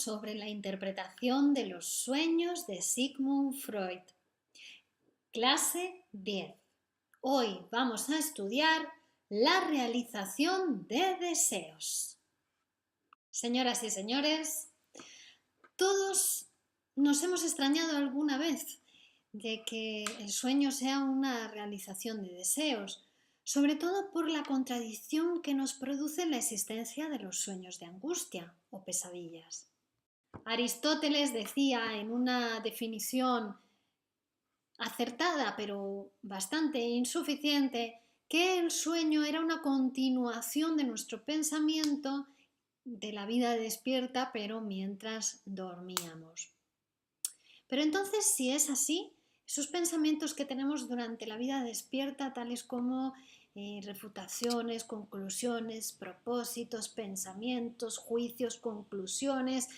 sobre la interpretación de los sueños de Sigmund Freud. Clase 10. Hoy vamos a estudiar la realización de deseos. Señoras y señores, todos nos hemos extrañado alguna vez de que el sueño sea una realización de deseos, sobre todo por la contradicción que nos produce la existencia de los sueños de angustia o pesadillas. Aristóteles decía en una definición acertada pero bastante insuficiente que el sueño era una continuación de nuestro pensamiento de la vida despierta pero mientras dormíamos. Pero entonces, si es así, esos pensamientos que tenemos durante la vida despierta, tales como refutaciones, conclusiones, propósitos, pensamientos, juicios, conclusiones,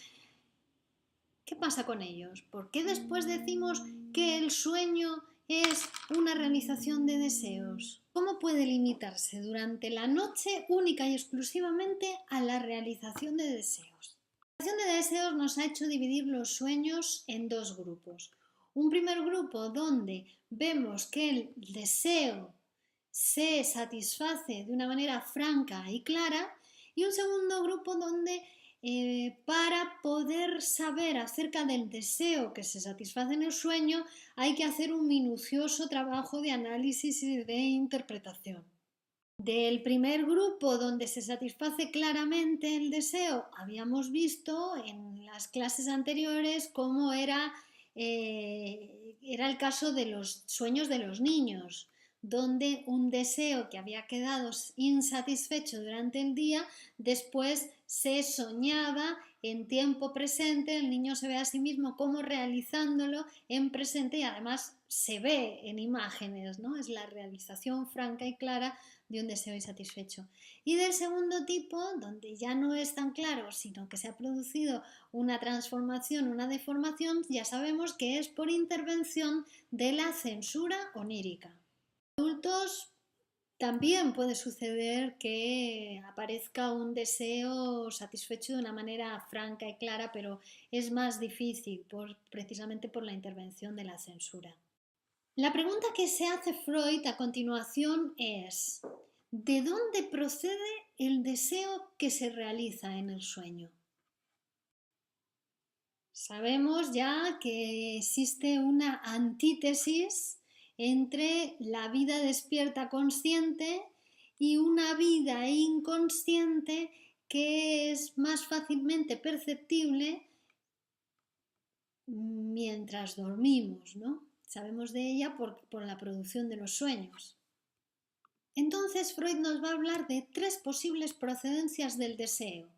¿qué pasa con ellos? ¿Por qué después decimos que el sueño es una realización de deseos? ¿Cómo puede limitarse durante la noche única y exclusivamente a la realización de deseos? La realización de deseos nos ha hecho dividir los sueños en dos grupos. Un primer grupo donde vemos que el deseo se satisface de una manera franca y clara, y un segundo grupo donde para poder saber acerca del deseo que se satisface en el sueño hay que hacer un minucioso trabajo de análisis y de interpretación. Del primer grupo, donde se satisface claramente el deseo, habíamos visto en las clases anteriores cómo era el caso de los sueños de los niños, donde un deseo que había quedado insatisfecho durante el día, después se soñaba en tiempo presente, el niño se ve a sí mismo como realizándolo en presente y además se ve en imágenes, ¿no? Es la realización franca y clara de un deseo insatisfecho. Y del segundo tipo, donde ya no es tan claro, sino que se ha producido una transformación, una deformación, ya sabemos que es por intervención de la censura onírica. Adultos también puede suceder que aparezca un deseo satisfecho de una manera franca y clara, pero es más difícil precisamente por la intervención de la censura. La pregunta que se hace Freud a continuación es: ¿de dónde procede el deseo que se realiza en el sueño? Sabemos ya que existe una antítesis entre la vida despierta consciente y una vida inconsciente que es más fácilmente perceptible mientras dormimos, ¿no? Sabemos de ella por la producción de los sueños. Entonces Freud nos va a hablar de tres posibles procedencias del deseo.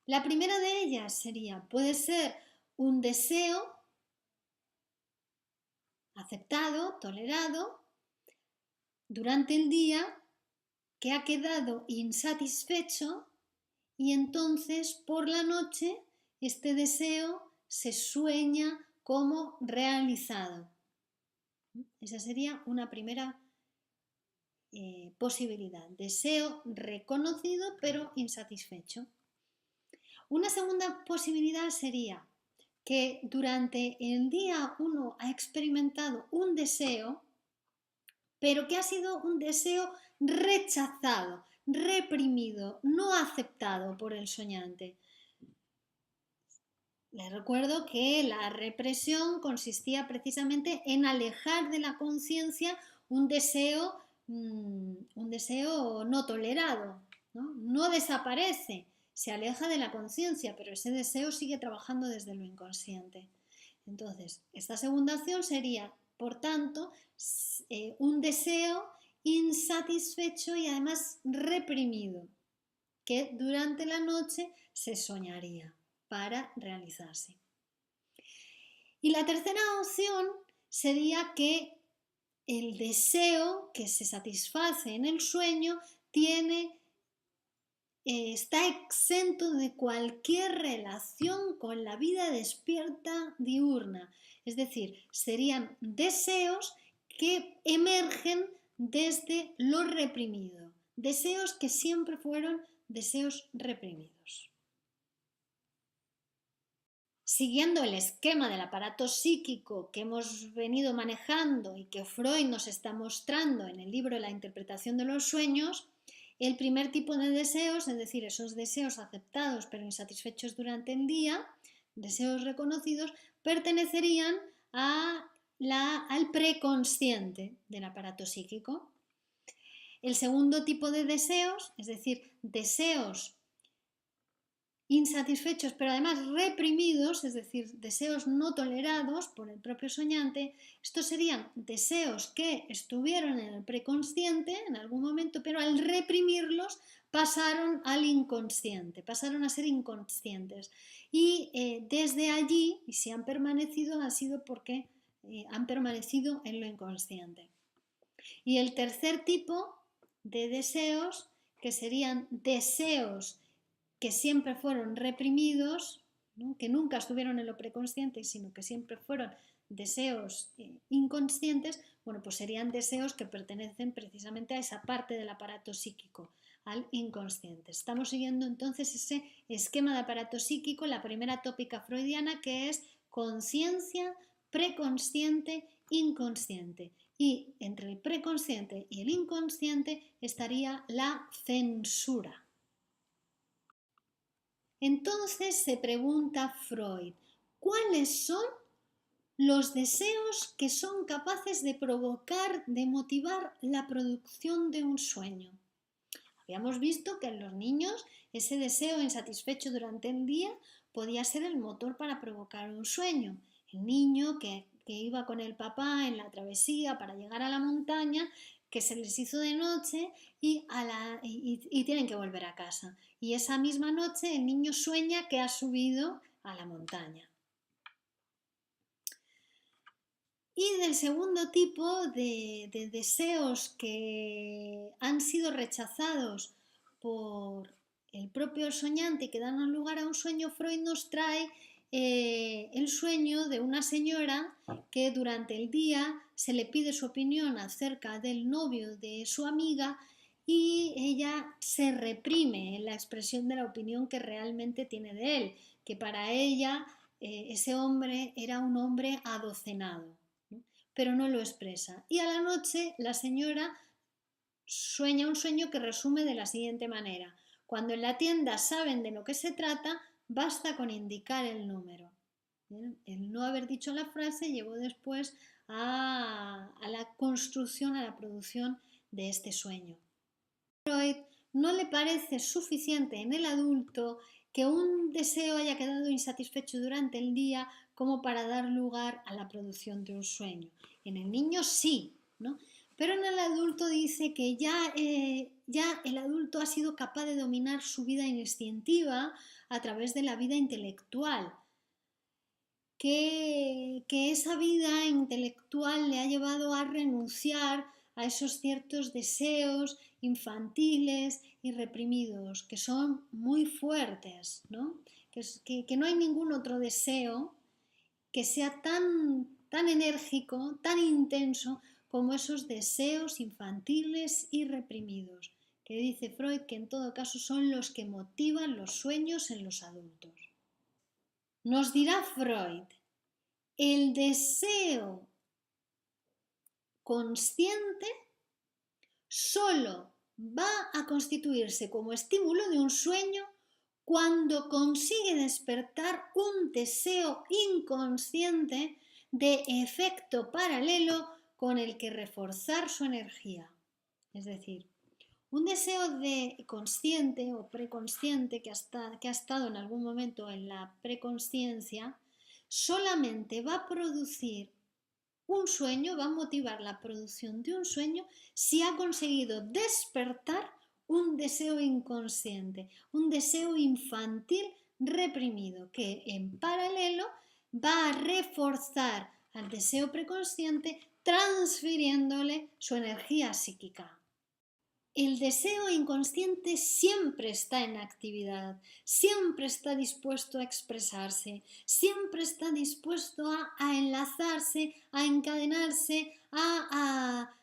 La primera de ellas puede ser un deseo aceptado, tolerado, durante el día que ha quedado insatisfecho y entonces por la noche este deseo se sueña como realizado. Esa sería una primera posibilidad, deseo reconocido pero insatisfecho. Una segunda posibilidad sería que durante el día uno ha experimentado un deseo, pero que ha sido un deseo rechazado, reprimido, no aceptado por el soñante. Les recuerdo que la represión consistía precisamente en alejar de la conciencia un deseo no tolerado, ¿no? No desaparece, se aleja de la conciencia, pero ese deseo sigue trabajando desde lo inconsciente. Entonces, esta segunda acción sería, por tanto, un deseo insatisfecho y además reprimido, que durante la noche se soñaría para realizarse. Y la tercera opción sería que el deseo que se satisface en el sueño está exento de cualquier relación con la vida despierta diurna. Es decir, serían deseos que emergen desde lo reprimido, deseos que siempre fueron deseos reprimidos. siguiendo el esquema del aparato psíquico que hemos venido manejando y que Freud nos está mostrando en el libro La interpretación de los sueños, el primer tipo de deseos, es decir, esos deseos aceptados pero insatisfechos durante el día, deseos reconocidos, pertenecerían al preconsciente del aparato psíquico. El segundo tipo de deseos, es decir, deseos insatisfechos pero además reprimidos, es decir, deseos no tolerados por el propio soñante, estos serían deseos que estuvieron en el preconsciente en algún momento, pero al reprimirlos pasaron al inconsciente, pasaron a ser inconscientes. Y desde allí, y si han permanecido, ha sido porque han permanecido en lo inconsciente. Y el tercer tipo de deseos, que serían deseos que siempre fueron reprimidos, ¿no? Que nunca estuvieron en lo preconsciente, sino que siempre fueron deseos inconscientes, bueno, pues serían deseos que pertenecen precisamente a esa parte del aparato psíquico, al inconsciente. Estamos siguiendo entonces ese esquema de aparato psíquico, la primera tópica freudiana, que es conciencia, preconsciente, inconsciente. Y entre el preconsciente y el inconsciente estaría la censura. Entonces se pregunta Freud, ¿cuáles son los deseos que son capaces de provocar, de motivar la producción de un sueño? Habíamos visto que en los niños ese deseo insatisfecho durante el día podía ser el motor para provocar un sueño. El niño que iba con el papá en la travesía para llegar a la montaña, que se les hizo de noche y tienen que volver a casa. Y esa misma noche el niño sueña que ha subido a la montaña. Y del segundo tipo de deseos que han sido rechazados por el propio soñante y que dan lugar a un sueño, Freud nos trae el sueño de una señora que durante el día se le pide su opinión acerca del novio de su amiga y ella se reprime en la expresión de la opinión que realmente tiene de él, que para ella ese hombre era un hombre adocenado, pero no lo expresa. Y a la noche la señora sueña un sueño que resume de la siguiente manera: cuando en la tienda saben de lo que se trata, basta con indicar el número. El no haber dicho la frase llevó después a la construcción, a la producción de este sueño. Freud no le parece suficiente en el adulto que un deseo haya quedado insatisfecho durante el día como para dar lugar a la producción de un sueño. En el niño sí, ¿no? Pero en el adulto dice que ya el adulto ha sido capaz de dominar su vida instintiva a través de la vida intelectual, que esa vida intelectual le ha llevado a renunciar a esos ciertos deseos infantiles y reprimidos, que son muy fuertes, ¿no? Que no hay ningún otro deseo que sea tan enérgico, tan intenso como esos deseos infantiles y reprimidos, que dice Freud que en todo caso son los que motivan los sueños en los adultos. Nos dirá Freud, el deseo consciente solo va a constituirse como estímulo de un sueño cuando consigue despertar un deseo inconsciente de efecto paralelo con el que reforzar su energía. Es decir, un deseo de consciente o preconsciente que ha estado en algún momento en la preconsciencia solamente va a producir un sueño, va a motivar la producción de un sueño si ha conseguido despertar un deseo inconsciente, un deseo infantil reprimido, que en paralelo va a reforzar al deseo preconsciente transfiriéndole su energía psíquica. El deseo inconsciente siempre está en actividad, siempre está dispuesto a expresarse, siempre está dispuesto a enlazarse, a encadenarse, a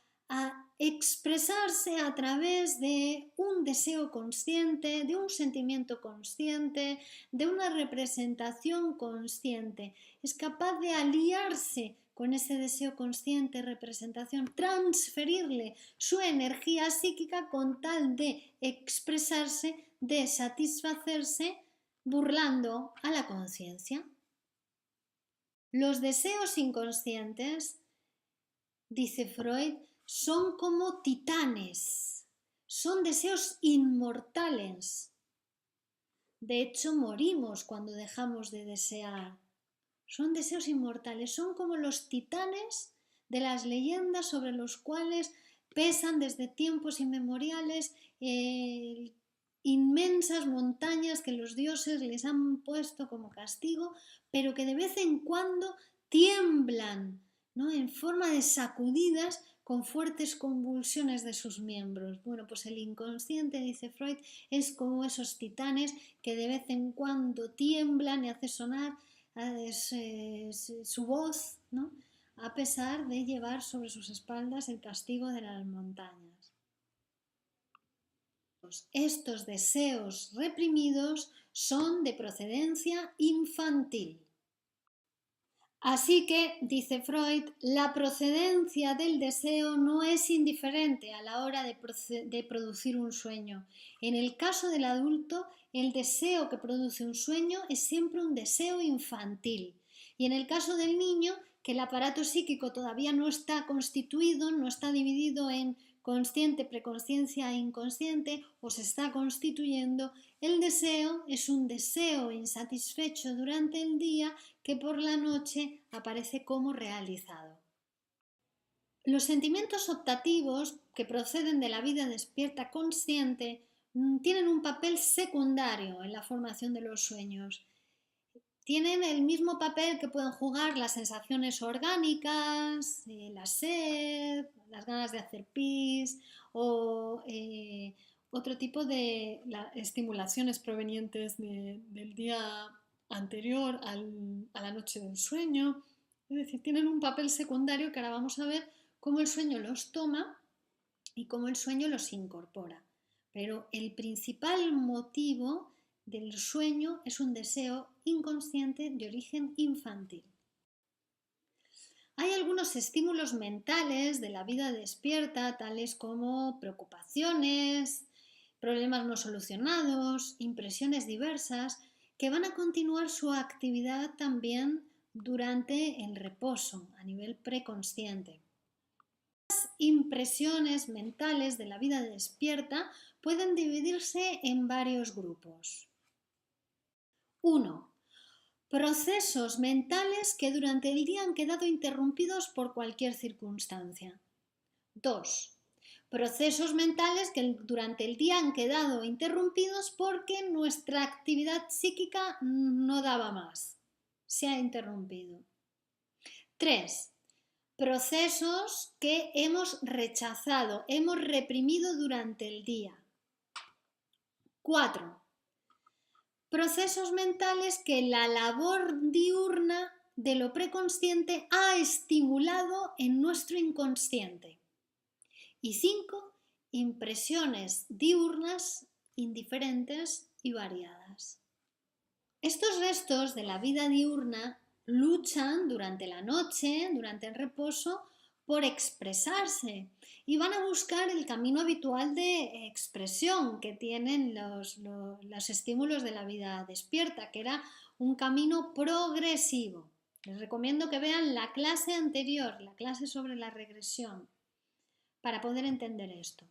expresarse a través de un deseo consciente, de un sentimiento consciente, de una representación consciente. Es capaz de aliarse con ese deseo consciente, representación, transferirle su energía psíquica con tal de expresarse, de satisfacerse, burlando a la conciencia. Los deseos inconscientes, dice Freud, son como titanes, son deseos inmortales. De hecho, morimos cuando dejamos de desear. Son deseos inmortales, son como los titanes de las leyendas sobre los cuales pesan desde tiempos inmemoriales inmensas montañas que los dioses les han puesto como castigo, pero que de vez en cuando tiemblan, ¿no?, en forma de sacudidas con fuertes convulsiones de sus miembros. Bueno, pues el inconsciente, dice Freud, es como esos titanes que de vez en cuando tiemblan y hace sonar su voz, ¿no?, a pesar de llevar sobre sus espaldas el castigo de las montañas. Estos deseos reprimidos son de procedencia infantil. Así que, dice Freud, la procedencia del deseo no es indiferente a la hora de producir un sueño. En el caso del adulto, el deseo que produce un sueño es siempre un deseo infantil. Y en el caso del niño, que el aparato psíquico todavía no está constituido, no está dividido en consciente, preconsciencia e inconsciente, o se está constituyendo, el deseo es un deseo insatisfecho durante el día que por la noche aparece como realizado. Los sentimientos optativos que proceden de la vida despierta consciente tienen un papel secundario en la formación de los sueños. Tienen el mismo papel que pueden jugar las sensaciones orgánicas, la sed, las ganas de hacer pis o otro tipo de estimulaciones provenientes del día anterior a la noche del sueño. Es decir, tienen un papel secundario que ahora vamos a ver cómo el sueño los toma y cómo el sueño los incorpora. Pero el principal motivo del sueño es un deseo inconsciente de origen infantil. Hay algunos estímulos mentales de la vida despierta, tales como preocupaciones, problemas no solucionados, impresiones diversas, que van a continuar su actividad también durante el reposo a nivel preconsciente. Las impresiones mentales de la vida despierta pueden dividirse en varios grupos. 1. Procesos mentales que durante el día han quedado interrumpidos por cualquier circunstancia. 2. Procesos mentales que durante el día han quedado interrumpidos porque nuestra actividad psíquica no daba más. Se ha interrumpido. 3. Procesos que hemos rechazado, hemos reprimido durante el día. 4. Procesos mentales que la labor diurna de lo preconsciente ha estimulado en nuestro inconsciente. Y 5. Impresiones diurnas indiferentes y variadas. Estos restos de la vida diurna luchan durante la noche, durante el reposo, por expresarse y van a buscar el camino habitual de expresión que tienen los estímulos de la vida despierta, que era un camino progresivo. Les recomiendo que vean la clase anterior, la clase sobre la regresión, para poder entender esto.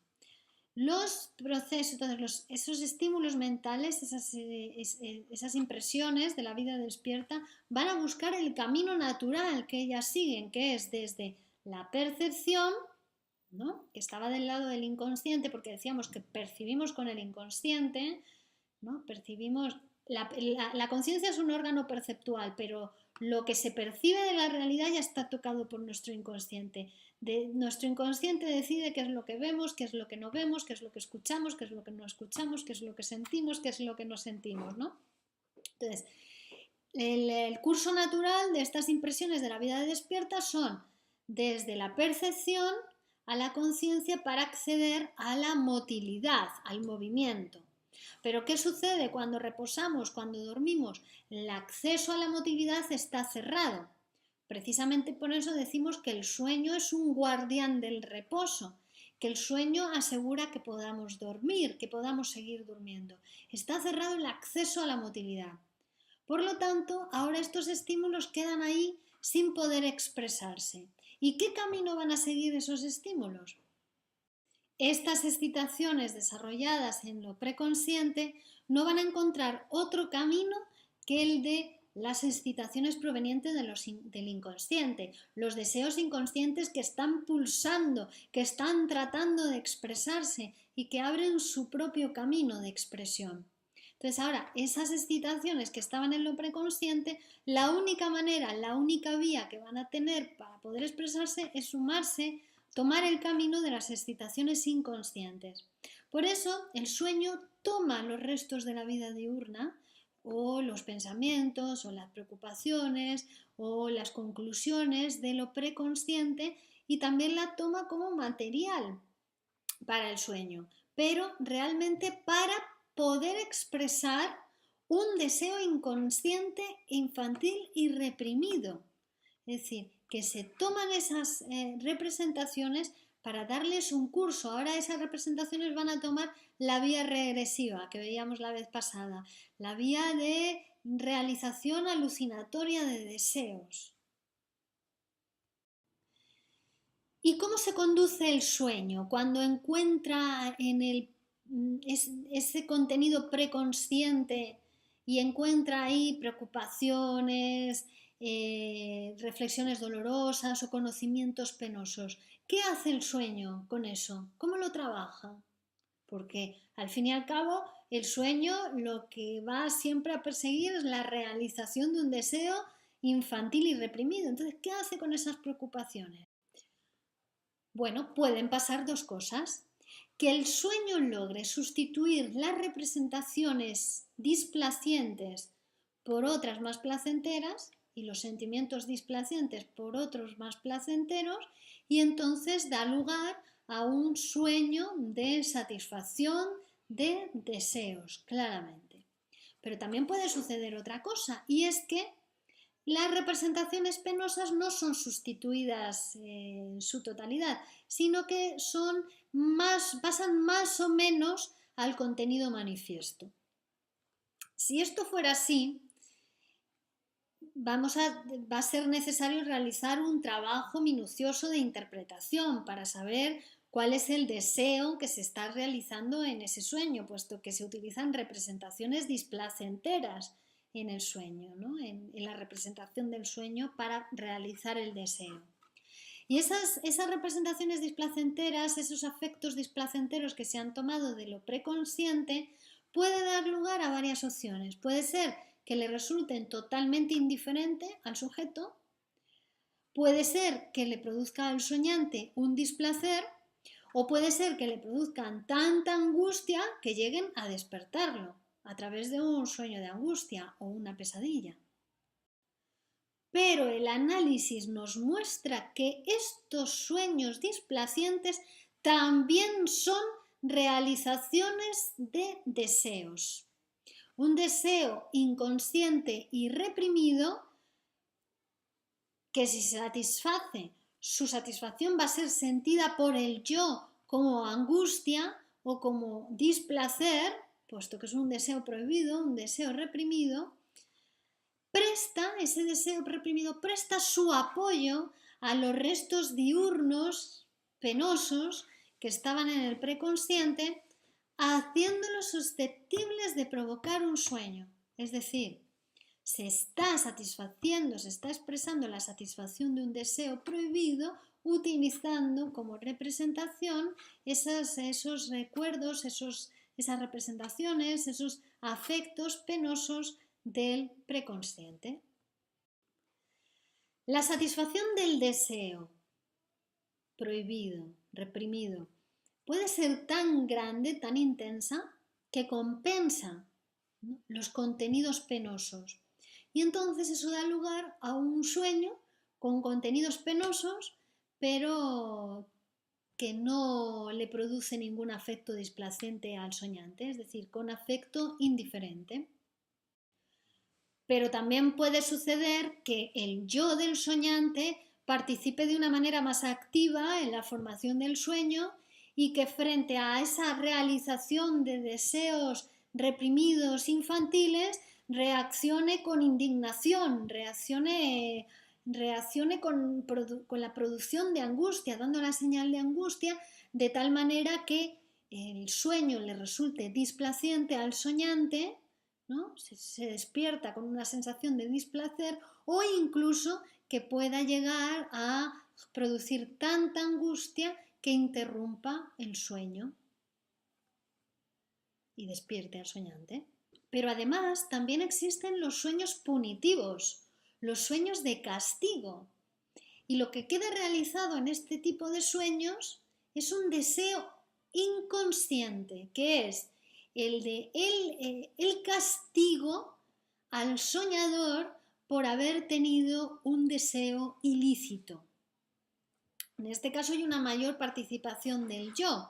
Los procesos, entonces esos estímulos mentales, esas impresiones de la vida despierta, van a buscar el camino natural que ellas siguen, que es desde la percepción, ¿no?, que estaba del lado del inconsciente, porque decíamos que percibimos con el inconsciente, ¿no? Percibimos, la conciencia es un órgano perceptual, pero lo que se percibe de la realidad ya está tocado por nuestro inconsciente. Nuestro inconsciente decide qué es lo que vemos, qué es lo que no vemos, qué es lo que escuchamos, qué es lo que no escuchamos, qué es lo que sentimos, qué es lo que no sentimos, ¿no? Entonces, el curso natural de estas impresiones de la vida despierta son desde la percepción a la conciencia para acceder a la motilidad, al movimiento. Pero ¿qué sucede cuando reposamos, cuando dormimos? El acceso a la motilidad está cerrado. Precisamente por eso decimos que el sueño es un guardián del reposo, que el sueño asegura que podamos dormir, que podamos seguir durmiendo. Está cerrado el acceso a la motilidad. Por lo tanto, ahora estos estímulos quedan ahí sin poder expresarse. ¿Y qué camino van a seguir esos estímulos? Estas excitaciones desarrolladas en lo preconsciente no van a encontrar otro camino que el de las excitaciones provenientes del inconsciente, los deseos inconscientes que están pulsando, que están tratando de expresarse y que abren su propio camino de expresión. Entonces ahora esas excitaciones que estaban en lo preconsciente, la única manera, la única vía que van a tener para poder expresarse es sumarse, tomar el camino de las excitaciones inconscientes. Por eso el sueño toma los restos de la vida diurna, o los pensamientos, o las preocupaciones, o las conclusiones de lo preconsciente, y también la toma como material para el sueño, pero realmente para poder expresar un deseo inconsciente, infantil y reprimido. Es decir, que se toman esas representaciones para darles un curso. Ahora esas representaciones van a tomar la vía regresiva que veíamos la vez pasada, la vía de realización alucinatoria de deseos. ¿Y cómo se conduce el sueño cuando encuentra en ese contenido preconsciente y encuentra ahí preocupaciones, reflexiones dolorosas o conocimientos penosos? ¿Qué hace el sueño con eso? ¿Cómo lo trabaja? Porque al fin y al cabo el sueño lo que va siempre a perseguir es la realización de un deseo infantil y reprimido. Entonces, ¿qué hace con esas preocupaciones? Bueno, pueden pasar dos cosas. Que el sueño logre sustituir las representaciones displacientes por otras más placenteras y los sentimientos displacientes por otros más placenteros, y entonces da lugar a un sueño de satisfacción de deseos, claramente. Pero también puede suceder otra cosa, y es que las representaciones penosas no son sustituidas en su totalidad, sino que pasan más o menos al contenido manifiesto. Si esto fuera así, va a ser necesario realizar un trabajo minucioso de interpretación para saber cuál es el deseo que se está realizando en ese sueño, puesto que se utilizan representaciones displacenteras en el sueño, ¿no? en la representación del sueño para realizar el deseo. Y esas representaciones displacenteras, esos afectos displacenteros que se han tomado de lo preconsciente, puede dar lugar a varias opciones. Puede ser que le resulten totalmente indiferente al sujeto, puede ser que le produzca al soñante un displacer, o puede ser que le produzcan tanta angustia que lleguen a despertarlo a través de un sueño de angustia o una pesadilla. Pero el análisis nos muestra que estos sueños displacientes también son realizaciones de deseos. Un deseo inconsciente y reprimido que si se satisface, su satisfacción va a ser sentida por el yo como angustia o como displacer, puesto que es un deseo prohibido, un deseo reprimido. Ese deseo reprimido presta su apoyo a los restos diurnos penosos que estaban en el preconsciente, haciéndolos susceptibles de provocar un sueño. Es decir, se está satisfaciendo, se está expresando la satisfacción de un deseo prohibido utilizando como representación esos recuerdos, esas representaciones, esos afectos penosos del preconsciente. La satisfacción del deseo prohibido, reprimido, puede ser tan grande, tan intensa, que compensa, ¿no?, los contenidos penosos. Y entonces eso da lugar a un sueño con contenidos penosos, pero que no le produce ningún afecto displacente al soñante, es decir, con afecto indiferente. Pero también puede suceder que el yo del soñante participe de una manera más activa en la formación del sueño y que frente a esa realización de deseos reprimidos infantiles reaccione con indignación, reaccione con la producción de angustia, dando la señal de angustia, de tal manera que el sueño le resulte displaciente al soñante, ¿no? Se despierta con una sensación de displacer o incluso que pueda llegar a producir tanta angustia que interrumpa el sueño y despierte al soñante. Pero además también existen los sueños punitivos, los sueños de castigo. Y lo que queda realizado en este tipo de sueños es un deseo inconsciente, que es el castigo al soñador por haber tenido un deseo ilícito. En este caso hay una mayor participación del yo,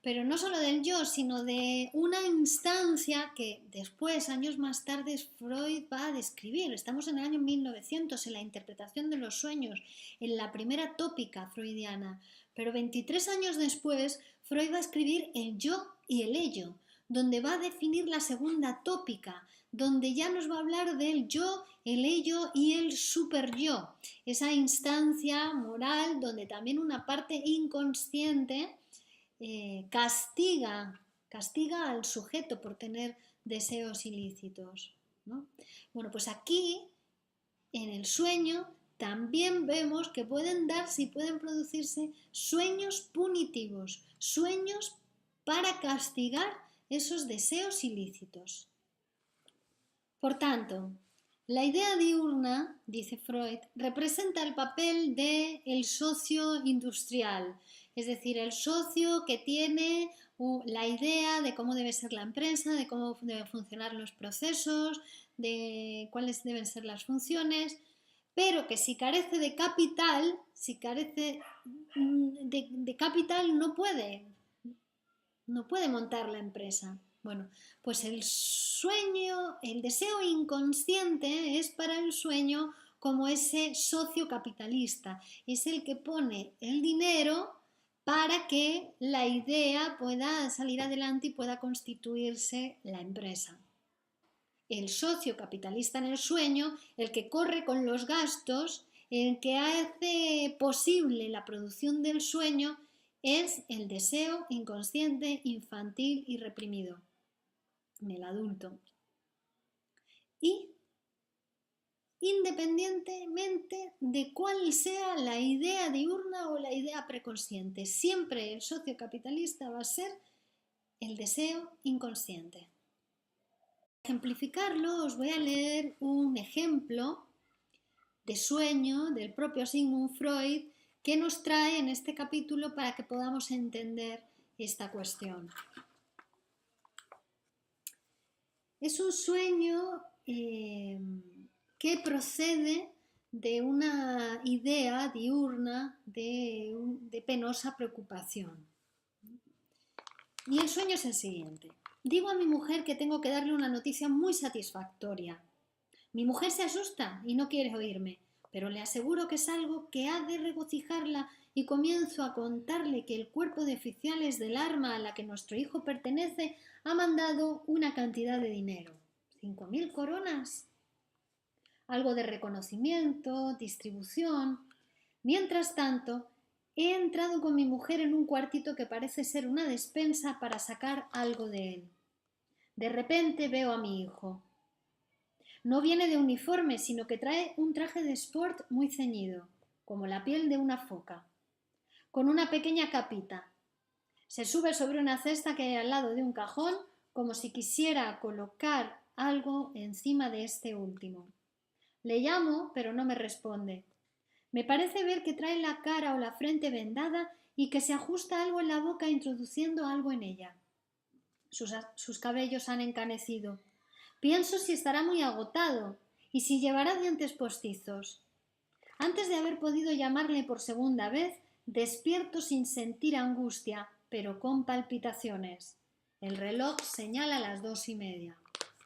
pero no solo del yo, sino de una instancia que después, años más tarde, Freud va a describir. Estamos en el año 1900, en la interpretación de los sueños, en la primera tópica freudiana, pero 23 años después, Freud va a escribir el yo y el ello, donde va a definir la segunda tópica, donde ya nos va a hablar del yo, el ello y el superyo, esa instancia moral donde también una parte inconsciente castiga al sujeto por tener deseos ilícitos, ¿no? Bueno, pues aquí en el sueño también vemos que pueden darse y pueden producirse sueños punitivos, sueños para castigar esos deseos ilícitos. Por tanto, la idea diurna, dice Freud, representa el papel del socio industrial, es decir, el socio que tiene la idea de cómo debe ser la empresa, de cómo deben funcionar los procesos, de cuáles deben ser las funciones, pero que si carece de capital, no puede montar la empresa. Bueno, pues el sueño, el deseo inconsciente es para el sueño como ese socio capitalista, es el que pone el dinero para que la idea pueda salir adelante y pueda constituirse la empresa. El socio capitalista en el sueño, el que corre con los gastos, el que hace posible la producción del sueño, es el deseo inconsciente, infantil y reprimido en el adulto. Y independientemente de cuál sea la idea diurna o la idea preconsciente, siempre el socio capitalista va a ser el deseo inconsciente. Para ejemplificarlo, os voy a leer un ejemplo de sueño del propio Sigmund Freud que nos trae en este capítulo para que podamos entender esta cuestión. Es un sueño que procede de una idea diurna de penosa preocupación. Y el sueño es el siguiente. Digo a mi mujer que tengo que darle una noticia muy satisfactoria. Mi mujer se asusta y no quiere oírme, pero le aseguro que es algo que ha de regocijarla y comienzo a contarle que el cuerpo de oficiales del arma a la que nuestro hijo pertenece ha mandado una cantidad de dinero. 5.000 coronas. Algo de reconocimiento, distribución. Mientras tanto, he entrado con mi mujer en un cuartito que parece ser una despensa para sacar algo de él. De repente veo a mi hijo. No viene de uniforme, sino que trae un traje de sport muy ceñido, como la piel de una foca, con una pequeña capita. Se sube sobre una cesta que hay al lado de un cajón, como si quisiera colocar algo encima de este último. Le llamo, pero no me responde. Me parece ver que trae la cara o la frente vendada y que se ajusta algo en la boca introduciendo algo en ella. Sus cabellos han encanecido. Pienso si estará muy agotado y si llevará dientes postizos. Antes de haber podido llamarle por segunda vez, Despierto sin sentir angustia, pero con palpitaciones. El reloj señala las 2:30.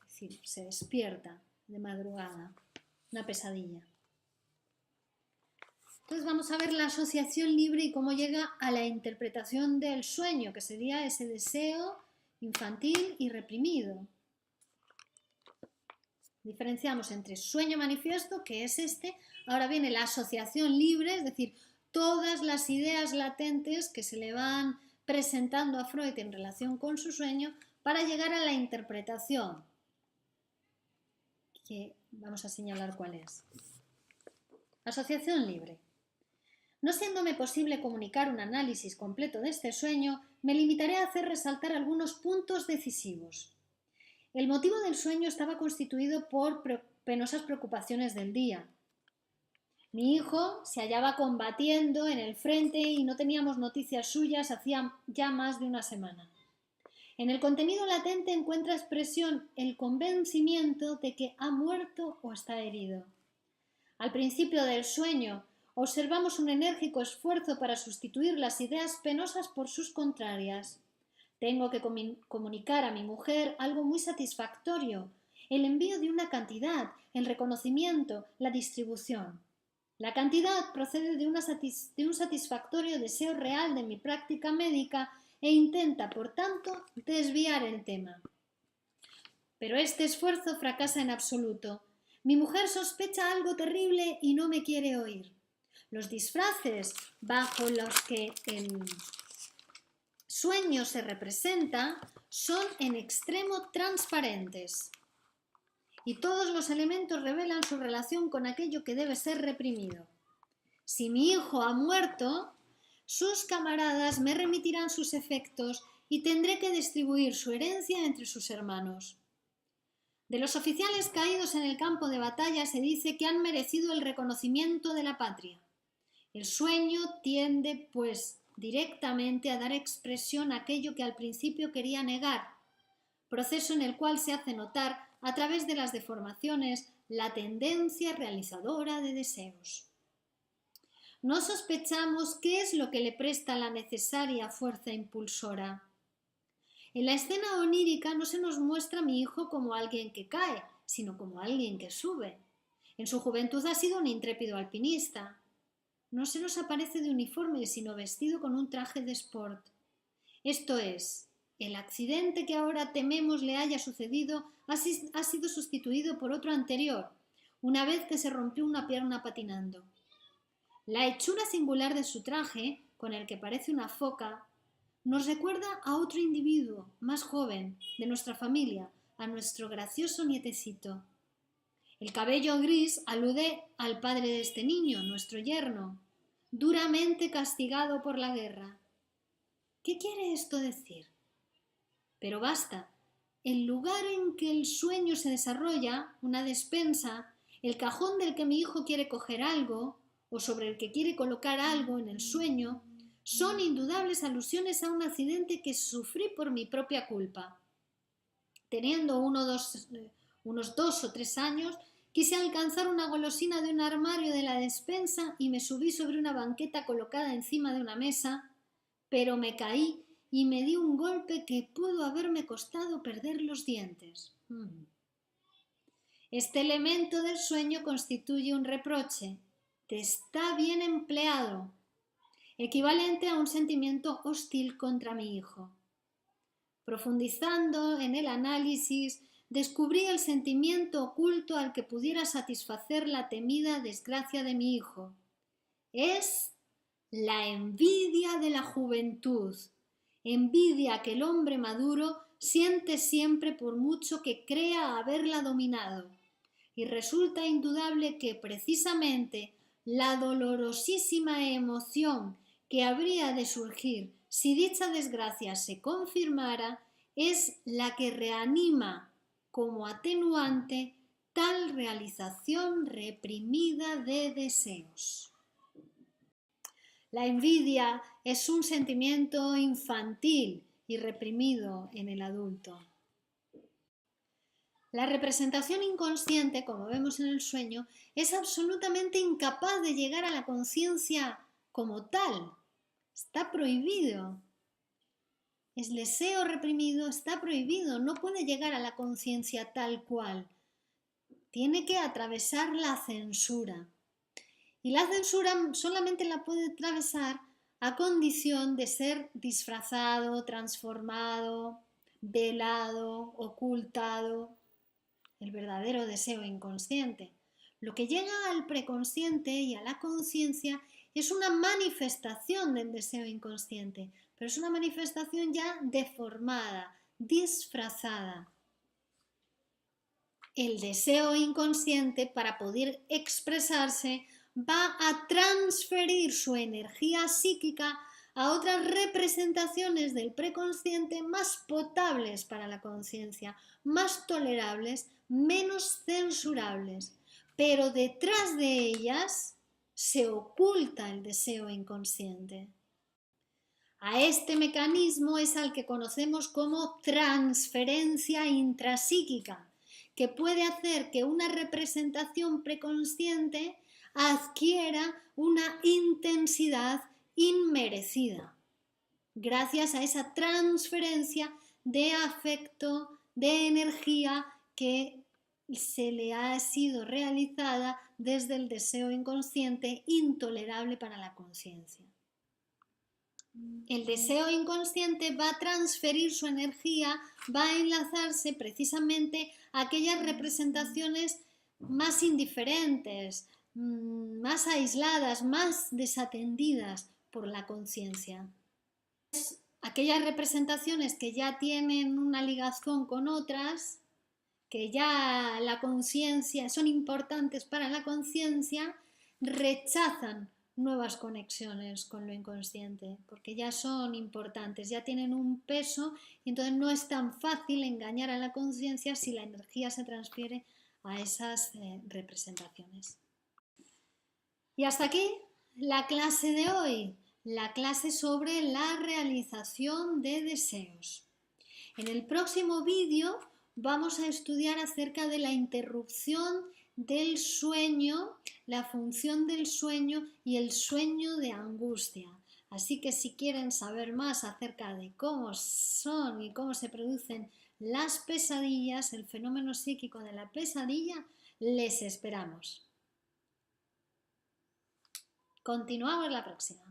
Es decir, se despierta de madrugada. Una pesadilla. Entonces vamos a ver la asociación libre y cómo llega a la interpretación del sueño, que sería ese deseo infantil y reprimido. Diferenciamos entre sueño manifiesto, que es este, ahora viene la asociación libre, es decir, todas las ideas latentes que se le van presentando a Freud en relación con su sueño para llegar a la interpretación, que vamos a señalar cuál es. Asociación libre. No siéndome posible comunicar un análisis completo de este sueño, me limitaré a hacer resaltar algunos puntos decisivos. El motivo del sueño estaba constituido por penosas preocupaciones del día. Mi hijo se hallaba combatiendo en el frente y no teníamos noticias suyas hacía ya más de una semana. En el contenido latente encuentra expresión el convencimiento de que ha muerto o está herido. Al principio del sueño observamos un enérgico esfuerzo para sustituir las ideas penosas por sus contrarias. Tengo que comunicar a mi mujer algo muy satisfactorio, el envío de una cantidad, el reconocimiento, la distribución. La cantidad procede de un satisfactorio deseo real de mi práctica médica e intenta, por tanto, desviar el tema. Pero este esfuerzo fracasa en absoluto. Mi mujer sospecha algo terrible y no me quiere oír. Los disfraces bajo los que el sueño se representa son en extremo transparentes y todos los elementos revelan su relación con aquello que debe ser reprimido. Si mi hijo ha muerto, sus camaradas me remitirán sus efectos y tendré que distribuir su herencia entre sus hermanos. De los oficiales caídos en el campo de batalla se dice que han merecido el reconocimiento de la patria. El sueño tiende, pues, directamente a dar expresión a aquello que al principio quería negar, proceso en el cual se hace notar, a través de las deformaciones, la tendencia realizadora de deseos. No sospechamos qué es lo que le presta la necesaria fuerza impulsora. En la escena onírica no se nos muestra a mi hijo como alguien que cae, sino como alguien que sube. En su juventud ha sido un intrépido alpinista. No se nos aparece de uniforme, sino vestido con un traje de sport. Esto es, el accidente que ahora tememos le haya sucedido ha sido sustituido por otro anterior, una vez que se rompió una pierna patinando. La hechura singular de su traje, con el que parece una foca, nos recuerda a otro individuo, más joven, de nuestra familia, a nuestro gracioso nietecito. El cabello gris alude al padre de este niño, nuestro yerno, duramente castigado por la guerra. ¿Qué quiere esto decir? Pero basta. El lugar en que el sueño se desarrolla, una despensa, el cajón del que mi hijo quiere coger algo, o sobre el que quiere colocar algo en el sueño, son indudables alusiones a un accidente que sufrí por mi propia culpa. Teniendo unos 2 o 3 años, quise alcanzar una golosina de un armario de la despensa y me subí sobre una banqueta colocada encima de una mesa, pero me caí y me di un golpe que pudo haberme costado perder los dientes. Este elemento del sueño constituye un reproche. Te está bien empleado, equivalente a un sentimiento hostil contra mi hijo. Profundizando en el análisis, descubrí el sentimiento oculto al que pudiera satisfacer la temida desgracia de mi hijo. Es la envidia de la juventud, envidia que el hombre maduro siente siempre por mucho que crea haberla dominado, y resulta indudable que precisamente la dolorosísima emoción que habría de surgir si dicha desgracia se confirmara es la que reanima como atenuante tal realización reprimida de deseos. La envidia es un sentimiento infantil y reprimido en el adulto. La representación inconsciente, como vemos en el sueño, es absolutamente incapaz de llegar a la conciencia como tal. está prohibido. El deseo reprimido está prohibido, no puede llegar a la conciencia tal cual. Tiene que atravesar la censura. Y la censura solamente la puede atravesar a condición de ser disfrazado, transformado, velado, ocultado. El verdadero deseo inconsciente. Lo que llega al preconsciente y a la conciencia es una manifestación del deseo inconsciente, pero es una manifestación ya deformada, disfrazada. El deseo inconsciente, para poder expresarse, va a transferir su energía psíquica a otras representaciones del preconsciente más potables para la conciencia, más tolerables, menos censurables. Pero detrás de ellas se oculta el deseo inconsciente. A este mecanismo es al que conocemos como transferencia intrapsíquica, que puede hacer que una representación preconsciente adquiera una intensidad inmerecida, gracias a esa transferencia de afecto, de energía que se le ha sido realizada desde el deseo inconsciente intolerable para la conciencia. El deseo inconsciente va a transferir su energía, va a enlazarse precisamente a aquellas representaciones más indiferentes, más aisladas, más desatendidas por la conciencia. Aquellas representaciones que ya tienen una ligación con otras, que ya la conciencia son importantes para la conciencia, rechazan nuevas conexiones con lo inconsciente, porque ya son importantes, ya tienen un peso y entonces no es tan fácil engañar a la conciencia si la energía se transfiere a esas representaciones. Y hasta aquí la clase de hoy, la clase sobre la realización de deseos. En el próximo vídeo vamos a estudiar acerca de la interrupción del sueño, la función del sueño y el sueño de angustia. Así que si quieren saber más acerca de cómo son y cómo se producen las pesadillas, el fenómeno psíquico de la pesadilla, les esperamos. Continuamos la próxima.